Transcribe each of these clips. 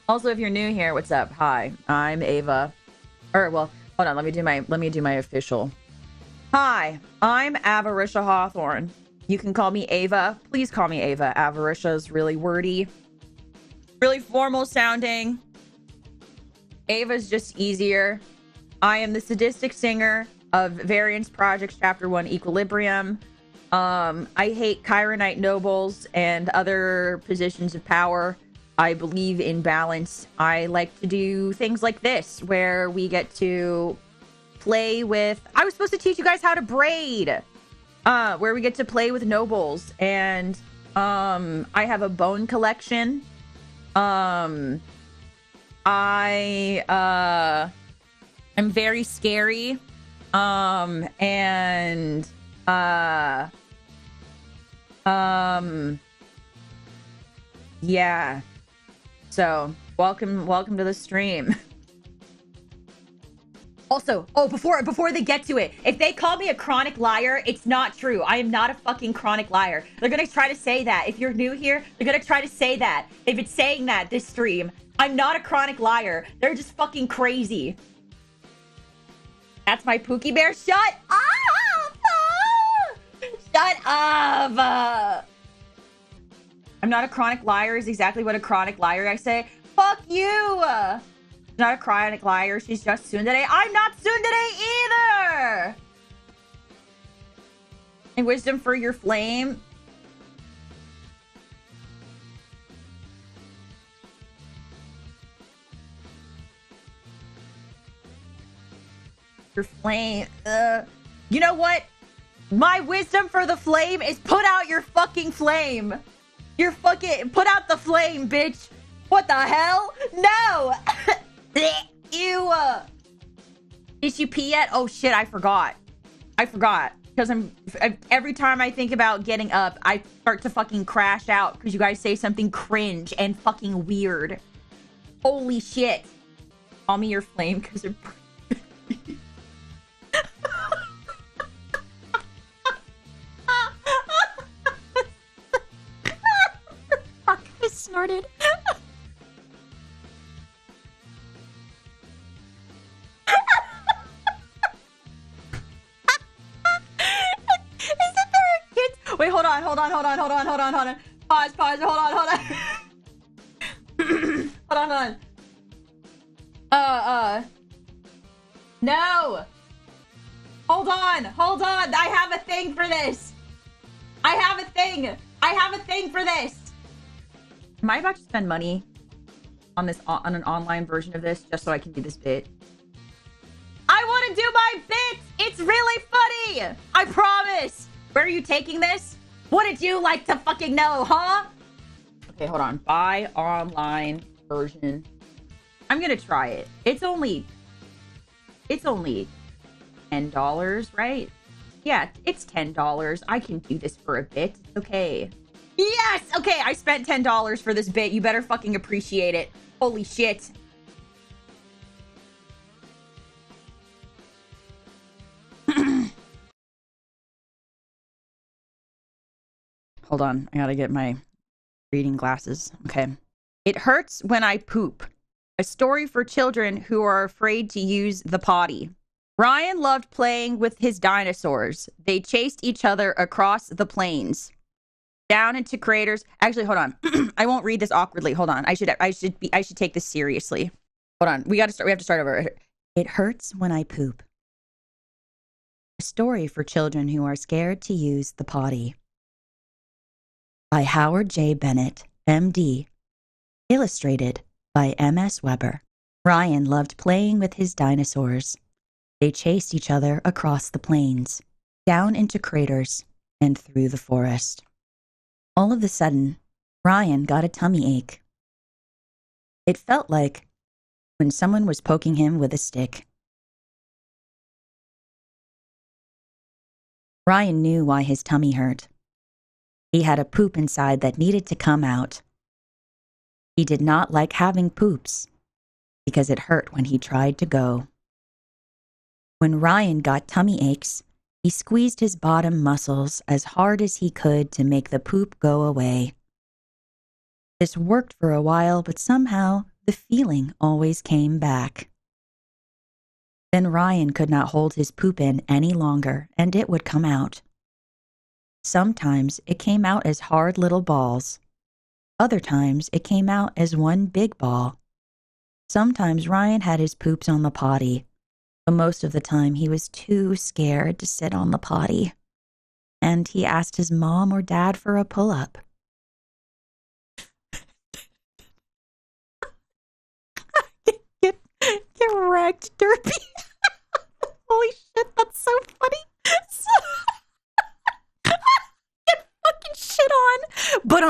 Also, if you're new here, what's up? Hi, I'm Ava. Or well, hold on. Let me do my official. Hi, I'm Avaritia Hawthorne. You can call me Ava. Please call me Ava. Avaritia is really wordy, really formal sounding. Ava's just easier. I am the sadistic singer of Variance Projects Chapter 1 Equilibrium. I hate Chironite nobles and other positions of power. I believe in balance. I like to do things like this, where we get to play with... I was supposed to teach you guys how to braid. Where we get to play with nobles. And I have a bone collection. I'm very scary. Yeah. So, welcome to the stream. Also, before they get to it, if they call me a chronic liar, it's not true. I am not a fucking chronic liar. They're gonna try to say that. If you're new here, they're gonna try to say that. They've been saying that this stream. I'm not a chronic liar. They're just fucking crazy. That's my Pookie Bear. Shut up! Shut up! I'm not a chronic liar is exactly what a chronic liar I say. Fuck you! Not a chronic liar. She's just tsundere. I'm not tsundere either! And wisdom for your flame. Your flame. You know what? My wisdom for the flame is put out your fucking flame. Your fucking... Put out the flame, bitch. What the hell? No! Ew. Did you pee yet? Oh shit, I forgot. Because every time I think about getting up, I start to fucking crash out because you guys say something cringe and fucking weird. Holy shit. Call me your flame because they're... Fuck, I snorted. Wait, hold on. Pause, hold on. hold on. No. Hold on. I have a thing for this. I have a thing for this. Am I about to spend money on this, on an online version of this, just so I can do this bit? I want to do my bit. It's really funny. I promise. Where are you taking this? Wouldn't you like to fucking know, huh? Okay, hold on. Buy online version. I'm gonna try it. It's only $10, right? Yeah, it's $10. I can do this for a bit. Okay. Yes! Okay, I spent $10 for this bit. You better fucking appreciate it. Holy shit. Hold on, I gotta get my reading glasses. Okay. It hurts when I poop. A story for children who are afraid to use the potty. Ryan loved playing with his dinosaurs. They chased each other across the plains, down into craters. Actually, hold on. I won't read this awkwardly. Hold on. I should take this seriously. Hold on. We have to start over. It hurts when I poop. A story for children who are scared to use the potty. By Howard J. Bennett, M.D. Illustrated by M.S. Weber. Ryan loved playing with his dinosaurs. They chased each other across the plains, down into craters, and through the forest. All of a sudden, Ryan got a tummy ache. It felt like when someone was poking him with a stick. Ryan knew why his tummy hurt. He had a poop inside that needed to come out. He did not like having poops because it hurt when he tried to go. When Ryan got tummy aches, he squeezed his bottom muscles as hard as he could to make the poop go away. This worked for a while, but somehow the feeling always came back. Then Ryan could not hold his poop in any longer, and it would come out. Sometimes it came out as hard little balls. Other times it came out as one big ball. Sometimes Ryan had his poops on the potty, but most of the time he was too scared to sit on the potty, and he asked his mom or dad for a pull-up. Get wrecked, Derpy. Holy shit, that's so funny. Get fucking shit on. But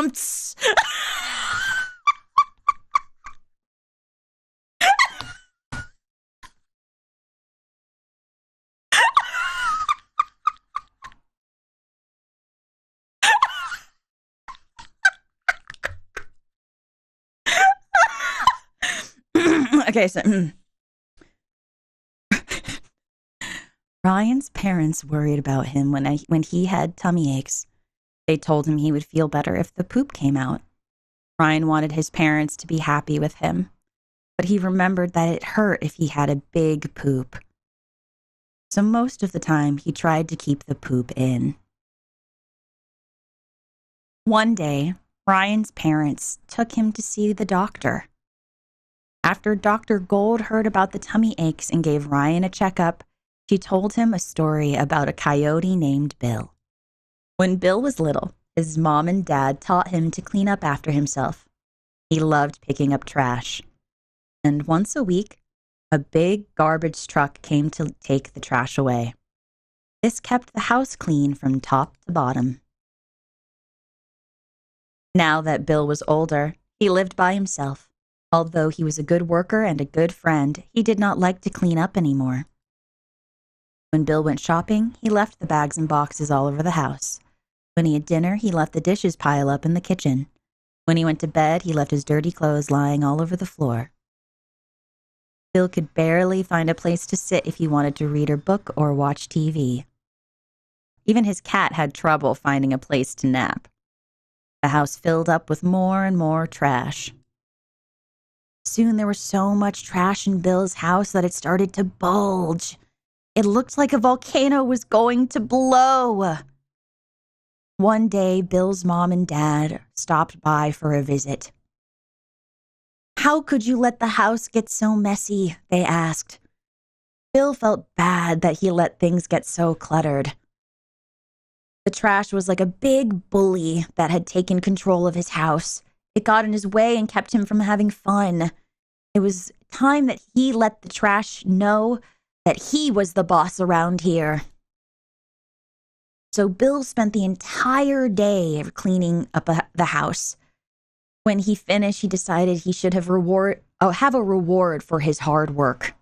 okay, so Ryan's parents worried about him when he had tummy aches. They told him he would feel better if the poop came out. Ryan wanted his parents to be happy with him, but he remembered that it hurt if he had a big poop. So most of the time, he tried to keep the poop in. One day, Ryan's parents took him to see the doctor. After Dr. Gold heard about the tummy aches and gave Ryan a checkup, she told him a story about a coyote named Bill. When Bill was little, his mom and dad taught him to clean up after himself. He loved picking up trash. And once a week, a big garbage truck came to take the trash away. This kept the house clean from top to bottom. Now that Bill was older, he lived by himself. Although he was a good worker and a good friend, he did not like to clean up anymore. When Bill went shopping, he left the bags and boxes all over the house. When he had dinner, he let the dishes pile up in the kitchen. When he went to bed, he left his dirty clothes lying all over the floor. Bill could barely find a place to sit if he wanted to read a book or watch TV. Even his cat had trouble finding a place to nap. The house filled up with more and more trash. Soon there was so much trash in Bill's house that it started to bulge. It looked like a volcano was going to blow. One day, Bill's mom and dad stopped by for a visit. "How could you let the house get so messy?" they asked. Bill felt bad that he let things get so cluttered. The trash was like a big bully that had taken control of his house. It got in his way and kept him from having fun. It was time that he let the trash know that he was the boss around here. So Bill spent the entire day cleaning up the house. When he finished, he decided he should have a reward for his hard work.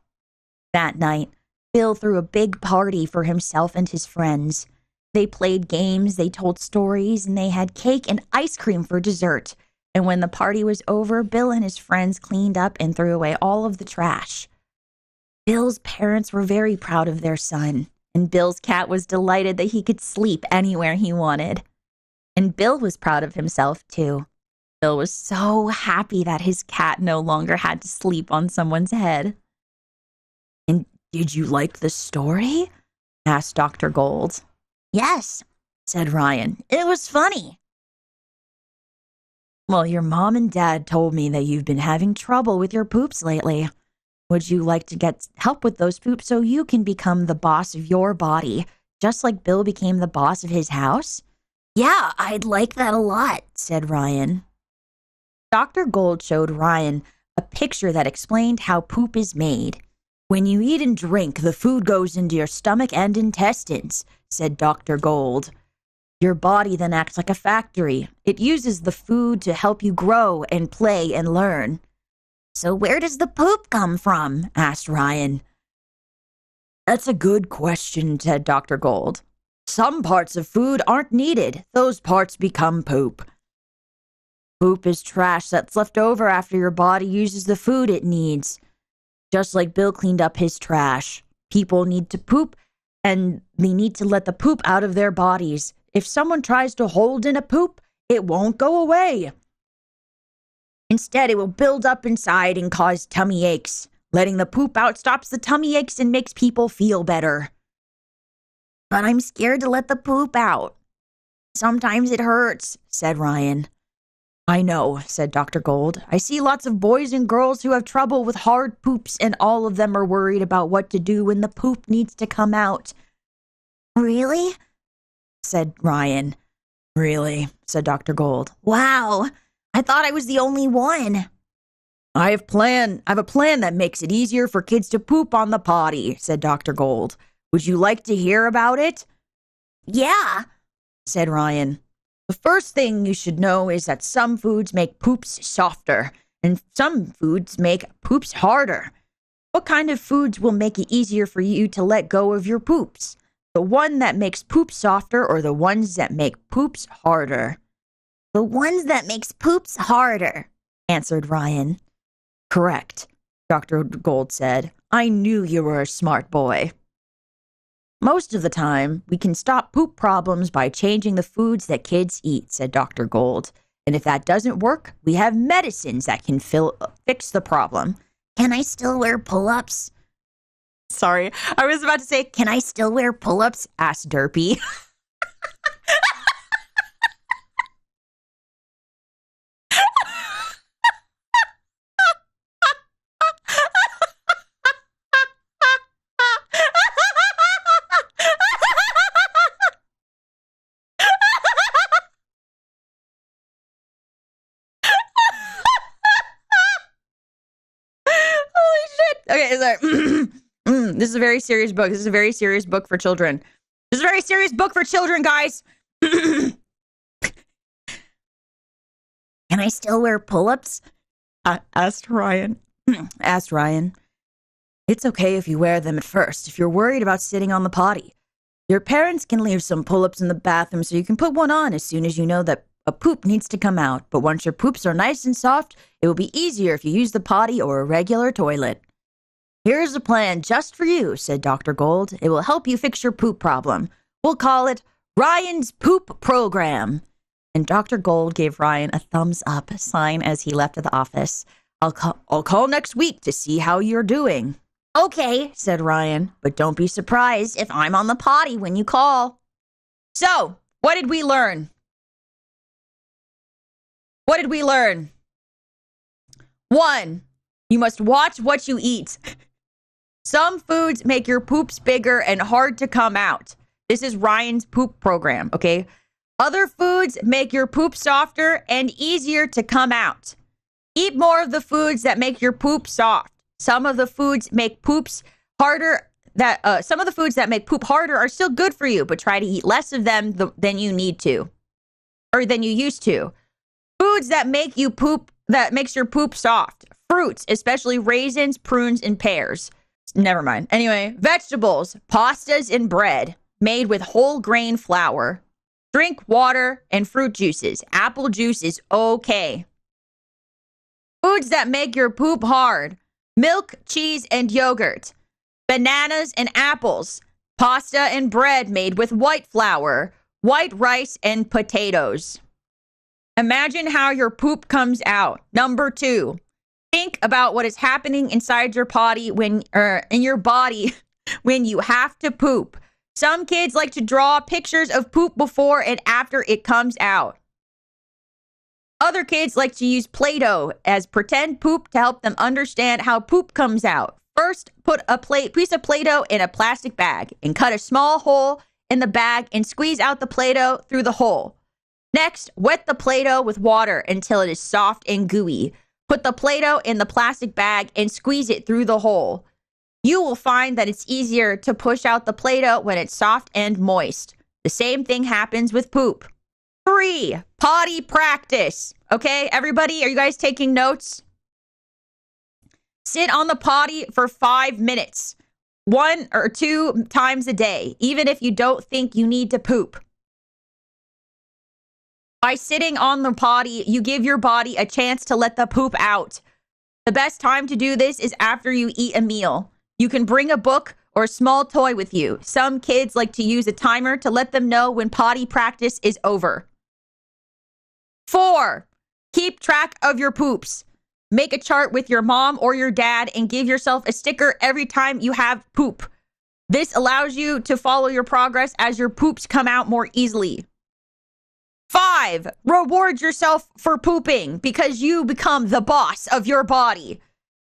That night, Bill threw a big party for himself and his friends. They played games, they told stories, and they had cake and ice cream for dessert. And when the party was over, Bill and his friends cleaned up and threw away all of the trash. Bill's parents were very proud of their son, and Bill's cat was delighted that he could sleep anywhere he wanted. And Bill was proud of himself, too. Bill was so happy that his cat no longer had to sleep on someone's head. "And did you like the story?" asked Dr. Gold. "Yes," said Ryan. "It was funny." "Well, your mom and dad told me that you've been having trouble with your poops lately. Would you like to get help with those poops so you can become the boss of your body, just like Bill became the boss of his house?" "Yeah, I'd like that a lot," said Ryan. Dr. Gold showed Ryan a picture that explained how poop is made. "When you eat and drink, the food goes into your stomach and intestines," said Dr. Gold. "Your body then acts like a factory. It uses the food to help you grow and play and learn." "So where does the poop come from?" asked Ryan. "That's a good question," said Dr. Gold. "Some parts of food aren't needed. Those parts become poop. Poop is trash that's left over after your body uses the food it needs. Just like Bill cleaned up his trash. People need to poop, and they need to let the poop out of their bodies. If someone tries to hold in a poop, it won't go away." Instead, it will build up inside and cause tummy aches. Letting the poop out stops the tummy aches and makes people feel better. But I'm scared to let the poop out. Sometimes it hurts, said Ryan. I know, said Dr. Gold. I see lots of boys and girls who have trouble with hard poops, and all of them are worried about what to do when the poop needs to come out. Really? Said Ryan. Really, said Dr. Gold. Wow, I thought I was the only one. I have a plan that makes it easier for kids to poop on the potty, said Dr. Gold. Would you like to hear about it? Yeah, said Ryan. The first thing you should know is that some foods make poops softer, and some foods make poops harder. What kind of foods will make it easier for you to let go of your poops? The one that makes poops softer or the ones that make poops harder? The ones that makes poops harder, answered Ryan. Correct, Dr. Gold said. I knew you were a smart boy. Most of the time, we can stop poop problems by changing the foods that kids eat, said Dr. Gold. And if that doesn't work, we have medicines that can fix the problem. Can I still wear pull-ups? Sorry, I was about to say, can I still wear pull-ups? Asked Derpy. Okay, sorry. This is a very serious book. This is a very serious book for children. This is a very serious book for children, guys. Can I still wear pull-ups? Asked Ryan. It's okay if you wear them at first, if you're worried about sitting on the potty. Your parents can leave some pull-ups in the bathroom so you can put one on as soon as you know that a poop needs to come out. But once your poops are nice and soft, it will be easier if you use the potty or a regular toilet. Here's a plan just for you, said Dr. Gold. It will help you fix your poop problem. We'll call it Ryan's Poop Program. And Dr. Gold gave Ryan a thumbs up sign as he left the office. I'll call next week to see how you're doing. Okay, said Ryan, but don't be surprised if I'm on the potty when you call. So, what did we learn? What did we learn? 1, you must watch what you eat. Some foods make your poops bigger and hard to come out. This is Ryan's poop program, okay? Other foods make your poop softer and easier to come out. Eat more of the foods that make your poop soft. Some of the foods make poops harder. Some of the foods that make poop harder are still good for you, but try to eat less of them than you need to, or than you used to. Foods that make you poop, that makes your poop soft. Fruits, especially raisins, prunes, and pears. Never mind. Anyway, vegetables, pastas, and bread made with whole grain flour. Drink water and fruit juices. Apple juice is okay. Foods that make your poop hard. Milk, cheese, and yogurt. Bananas and apples. Pasta and bread made with white flour. White rice and potatoes. Imagine how your poop comes out. Number 2. Think about what is happening inside your body in your body when you have to poop. Some kids like to draw pictures of poop before and after it comes out. Other kids like to use Play-Doh as pretend poop to help them understand how poop comes out. First, put a piece of Play-Doh in a plastic bag and cut a small hole in the bag and squeeze out the Play-Doh through the hole. Next, wet the Play-Doh with water until it is soft and gooey. Put the Play-Doh in the plastic bag and squeeze it through the hole. You will find that it's easier to push out the Play-Doh when it's soft and moist. The same thing happens with poop. 3, potty practice. Okay, everybody, are you guys taking notes? Sit on the potty for 5 minutes, 1 or 2 times a day, even if you don't think you need to poop. By sitting on the potty, you give your body a chance to let the poop out. The best time to do this is after you eat a meal. You can bring a book or a small toy with you. Some kids like to use a timer to let them know when potty practice is over. 4, Keep track of your poops. Make a chart with your mom or your dad and give yourself a sticker every time you have poop. This allows you to follow your progress as your poops come out more easily. 5, reward yourself for pooping because you become the boss of your body.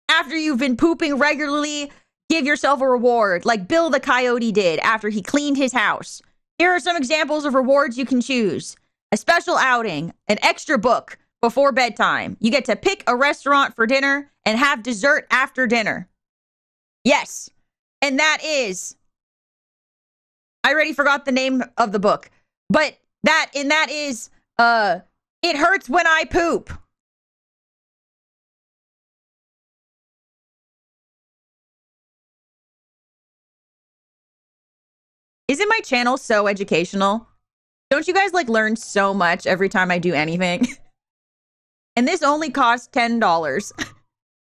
After you've been pooping regularly, give yourself a reward like Bill the Coyote did after he cleaned his house. Here are some examples of rewards you can choose. A special outing, an extra book before bedtime. You get to pick a restaurant for dinner and have dessert after dinner. Yes. And that is, I already forgot the name of the book, but that is, It Hurts When I Poop. Isn't my channel so educational? Don't you guys like learn so much every time I do anything? And this only costs $10.